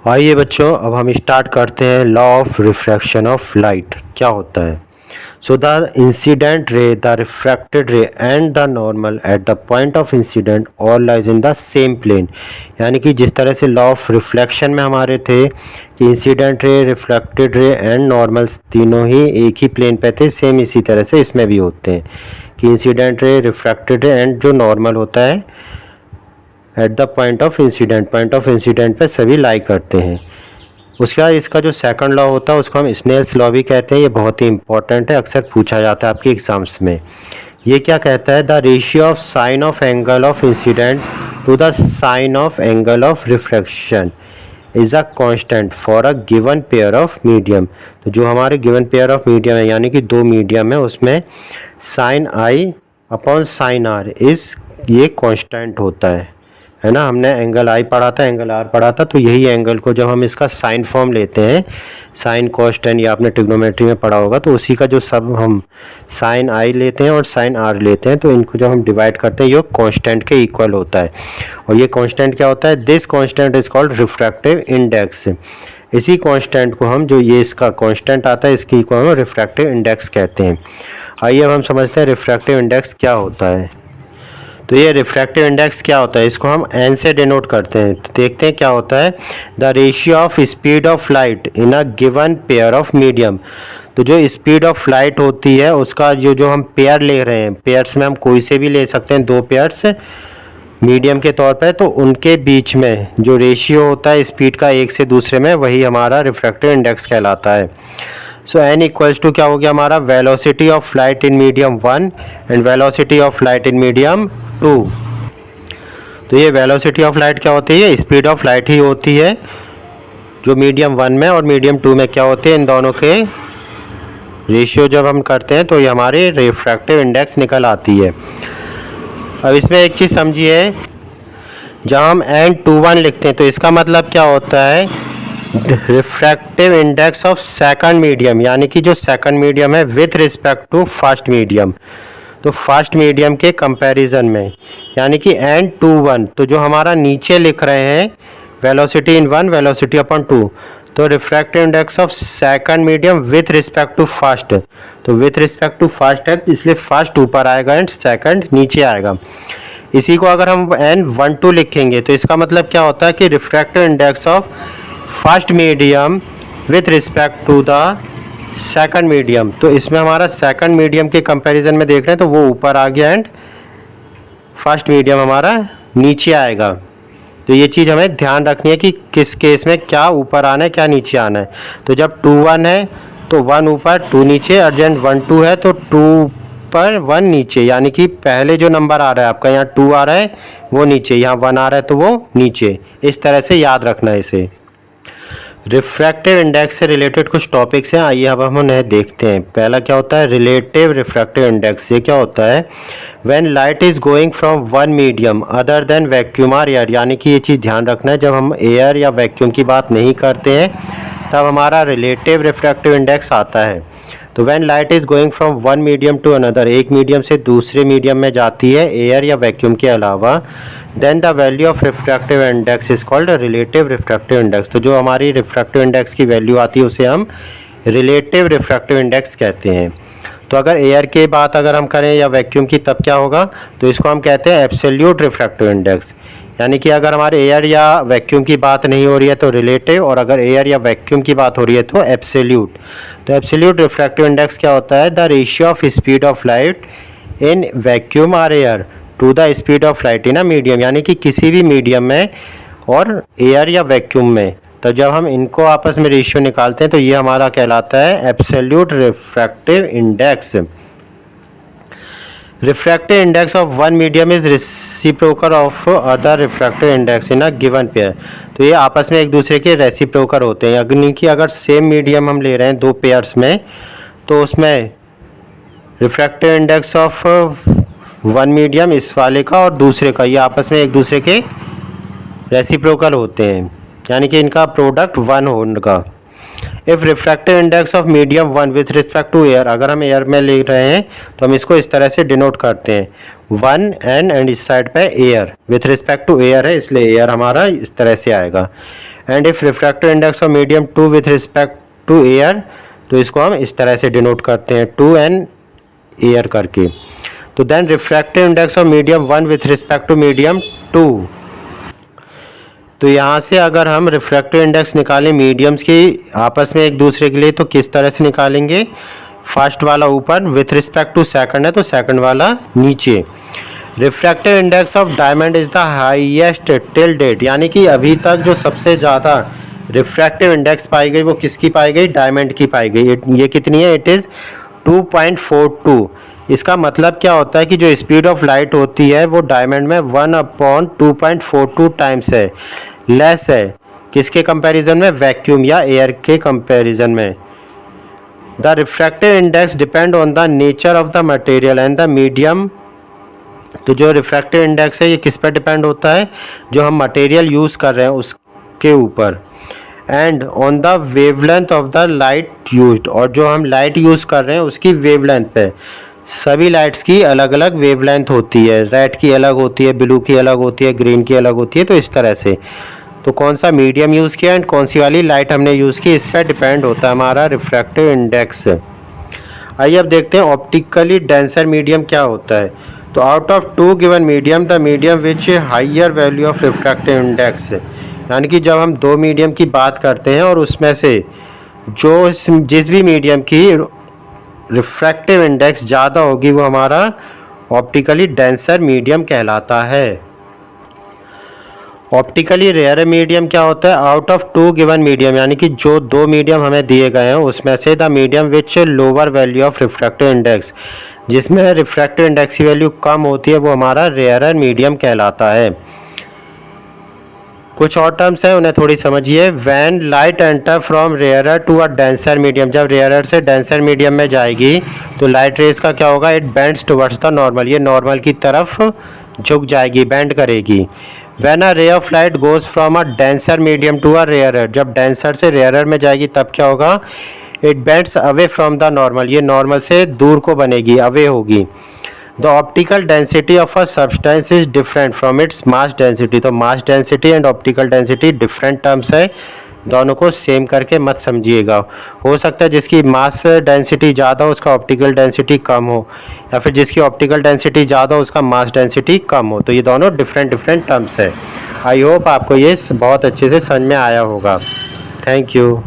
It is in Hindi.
आइए बच्चों, अब हम स्टार्ट करते हैं law of refraction of light. क्या होता है? So the incident ray, the refracted ray and the normal at the point of incident all lies in the same plane. यानी कि जिस तरह से लॉ ऑफ रिफ्लेक्शन में हमारे थे कि incident ray, refracted ray and normal तीनों ही एक ही प्लेन पे थे, सेम इसी तरह से इसमें भी होते हैं कि incident ray, refracted ray and जो नॉर्मल होता है eight the point of incident पे सभी लाई करते हैं। उसके बाद इसका जो सेकंड लॉ होता है उसको हम स्नेल्स लॉ भी कहते हैं। ये बहुत ही इंपॉर्टेंट है, अक्सर पूछा जाता है आपके एग्जाम्स में। ये क्या कहता है? The ratio of sine of angle of incident to the sine of angle of reflection is a constant for a given pair of medium. तो जो हमारे गिवन पेयर ऑफ मीडियम है, यानी कि दो मीडियम है, उसमें sine I upon sine R is ये कांस्टेंट होता है ना। हमने एंगल आई पढ़ा था, एंगल आर पढ़ा था, तो यही एंगल को जब हम इसका साइन फॉर्म लेते हैं, साइन कॉस टेन, या आपने ट्रिग्नोमेट्री में पढ़ा होगा, तो उसी का जो सब हम साइन आई लेते हैं और साइन आर लेते हैं, तो इनको जब हम डिवाइड करते हैं ये कांस्टेंट के इक्वल होता है। और ये कांस्टेंट क्या होता है? This constant is called refractive index. इसी कांस्टेंट को हम, जो ये इसका कांस्टेंट आता है, इसकी को हम रिफ्रैक्टिव इंडेक्स कहते हैं। आइए अब हम समझते हैं रिफ्रैक्टिव इंडेक्स क्या होता है। तो ये रिफ्रैक्टिव इंडेक्स क्या होता है, इसको हम एन से डिनोट करते हैं। तो देखते हैं क्या होता है। The ratio of speed of light in a given pair of medium. तो जो स्पीड ऑफ लाइट होती है उसका जो हम पेयर ले रहे हैं, पेयर्स में हम कोई से भी ले सकते हैं, दो पेयर्स मीडियम के तौर पर, तो उनके बीच में जो रेशियो होता है स्पीड का एक से दूसरे में, वही हमारा रिफ्रैक्टिव इंडेक्स कहलाता है। सो एन इक्वल्स टू क्या हो गया हमारा? Velocity of light in medium 1 and velocity of light in medium 2। तो ये वेलोसिटी ऑफ लाइट क्या होती है? स्पीड ऑफ लाइट ही होती है, जो मीडियम 1 में और मीडियम 2 में क्या होते हैं, इन दोनों के रेशियो जब हम करते हैं तो ये हमारी रिफ्रैक्टिव इंडेक्स निकल आती है। अब इसमें एक चीज़ समझिए, जब हम n21 लिखते हैं तो इसका मतलब क्या होता है? Refractive index of second medium, यानी कि जो सेकंड मीडियम है with respect to first medium. तो फर्स्ट मीडियम के कंपैरिजन में, यानी कि n21, तो जो हमारा नीचे लिख रहे हैं वेलोसिटी इन 1, वेलोसिटी अपॉन 2, तो refractive index of second medium with respect to first, तो विथ रिस्पेक्ट टू फर्स्ट है, इसलिए फर्स्ट ऊपर आएगा एंड सेकंड नीचे आएगा। इसी को अगर हम n12 लिखेंगे तो इसका मतलब क्या होता है कि refractive index of first medium with respect to the second medium. तो इसमें हमारा सेकंड मीडियम के कंपैरिजन में देख रहे हैं तो वो ऊपर आ गया एंड फर्स्ट मीडियम हमारा नीचे आएगा। तो ये चीज़ हमें ध्यान रखनी है कि किस केस में क्या ऊपर आना है, क्या नीचे आना है। तो जब 2-1 है तो 1 ऊपर 2 नीचे, अर्जेंट 1-2 है तो 2 पर 1 नीचे, यानी कि पहले जो नंबर आ रहा है आपका, यहाँ 2 आ रहा है वो नीचे, यहाँ 1 आ रहा है तो वो नीचे। इस तरह से याद रखना है इसे। रिफ्रैक्टिव इंडेक्स से रिलेटेड कुछ टॉपिक्स हैं, आइए अब हम उन्हें देखते हैं। पहला क्या होता है? Relative refractive index. ये क्या होता है? When light is going from one medium other than vacuum और एयर, यानी कि ये चीज़ ध्यान रखना है, जब हम एयर या वैक्यूम की बात नहीं करते हैं तब हमारा रिलेटिव रिफ्रैक्टिव इंडेक्स आता है। तो when light is going from one medium to another, एक मीडियम से दूसरे मीडियम में जाती है एयर या वैक्यूम के अलावा, then the value of refractive index is called relative refractive index. तो जो हमारी रिफ्रैक्टिव इंडेक्स की वैल्यू आती है उसे हम रिलेटिव रिफ्रैक्टिव इंडेक्स कहते हैं। तो अगर एयर की बात अगर हम करें या वैक्यूम की, तब क्या होगा? तो इसको हम कहते हैं एब्सोल्यूट रिफ्रैक्टिव इंडेक्स। यानी कि अगर हमारे एयर या वैक्यूम की बात नहीं हो रही है तो रिलेटिव, और अगर एयर या वैक्यूम की बात हो रही है तो एब्सोल्यूट। तो एब्सोल्यूट रिफ्रैक्टिव इंडेक्स क्या होता है? The ratio of speed of light in vacuum और air to the speed of light in a medium, यानी कि किसी भी मीडियम में और एयर या वैक्यूम में, तो जब हम इनको आपस में रेशियो निकालते हैं तो ये हमारा कहलाता है absolute refractive index. Refractive index of one medium is reciprocal of other refractive index in a given pair. तो ये आपस में एक दूसरे के रेसिप्रोकल होते हैं, यानी कि अगर सेम मीडियम हम ले रहे हैं दो पेयर्स में, तो उसमें refractive index of one medium इस वाले का और दूसरे का, ये आपस में एक दूसरे के रेसिप्रोकल होते हैं, यानी कि इनका प्रोडक्ट 1 होगा। If refractive index of medium 1 with respect to air, अगर हम एयर में ले रहे हैं तो हम इसको इस तरह से डिनोट करते हैं 1 एंड इस साइड पे air, with respect to air है इसलिए एयर हमारा इस तरह से आएगा। And if refractive index of medium 2 with respect to air, तो इसको हम इस तरह से डिनोट करते हैं 2 एंड एयर करके। तो then refractive index of medium 1 with respect to medium 2, तो यहाँ से अगर हम रिफ्रैक्टिव इंडेक्स निकालें मीडियम्स की आपस में एक दूसरे के लिए, तो किस तरह से निकालेंगे, फर्स्ट वाला ऊपर विथ रिस्पेक्ट टू सेकंड है तो सेकंड वाला नीचे। Refractive index of diamond is the highest till date, यानी कि अभी तक जो सबसे ज़्यादा रिफ्रैक्टिव इंडेक्स पाई गई वो किसकी पाई गई, डायमंड की पाई गई। ये कितनी है, इट इज़ 2.42। इसका मतलब क्या होता है कि जो स्पीड ऑफ लाइट होती है वो डायमंड में 1/2.42 टाइम्स है, लेस है किसके कंपैरिजन में, वैक्यूम या एयर के कंपैरिजन में। The refractive index depend on the nature of the material and the medium, तो जो रिफ्रैक्टिव इंडेक्स है ये किस पर डिपेंड होता है, जो हम मटेरियल यूज़ कर रहे हैं उसके ऊपर, and on the wavelength of the light used, और जो हम लाइट यूज़ कर रहे हैं उसकी वेवलेंथ पे। सभी लाइट्स की अलग अलग वेवलेंथ होती है, रेड की अलग होती है, ब्लू की अलग होती है, ग्रीन की अलग होती है, तो इस तरह से। तो कौन सा मीडियम यूज़ किया एंड कौन सी वाली लाइट हमने यूज़ की, इस पर डिपेंड होता है हमारा रिफ्रैक्टिव इंडेक्स। आइए अब देखते हैं ऑप्टिकली डेंसर मीडियम क्या होता है। तो out of 2 given medium, the medium which higher value of refractive index, यानी कि जब हम 2 मीडियम की बात करते हैं और उसमें से जिस भी मीडियम की रिफ्रैक्टिव इंडेक्स ज़्यादा होगी वो हमारा ऑप्टिकली डेंसर मीडियम कहलाता है। ऑप्टिकली रेयर मीडियम क्या होता है, आउट ऑफ 2 गिवन मीडियम, यानी कि जो 2 मीडियम हमें दिए गए हैं उसमें से the medium which lower value of refractive index, जिसमें रिफ्रैक्टिव इंडेक्स की वैल्यू कम होती है वो हमारा रेयर मीडियम कहलाता है। कुछ और टर्म्स हैं उन्हें थोड़ी समझिए। When light enter from rarer to a denser medium, जब रेयरर से डेंसर मीडियम में जाएगी तो लाइट रेस का क्या होगा, it bends towards the normal, ये नॉर्मल की तरफ झुक जाएगी, बेंड करेगी। When a ray of light goes from a denser medium to a rarer, जब डेंसर से रेयरर में जाएगी तब क्या होगा, it bends away from the normal, ये नॉर्मल से दूर को बनेगी, अवे होगी। The optical density of a substance is different from its mass density, तो mass density and optical density different terms है, दोनों को सेम करके मत समझिएगा। हो सकता है जिसकी मास डेंसिटी ज़्यादा हो उसका ऑप्टिकल डेंसिटी कम हो, या फिर जिसकी ऑप्टिकल डेंसिटी ज़्यादा हो उसका मास डेंसिटी कम हो, तो ये दोनों डिफरेंट टर्म्स है। आई होप आपको ये बहुत अच्छे से समझ में आया होगा। Thank you.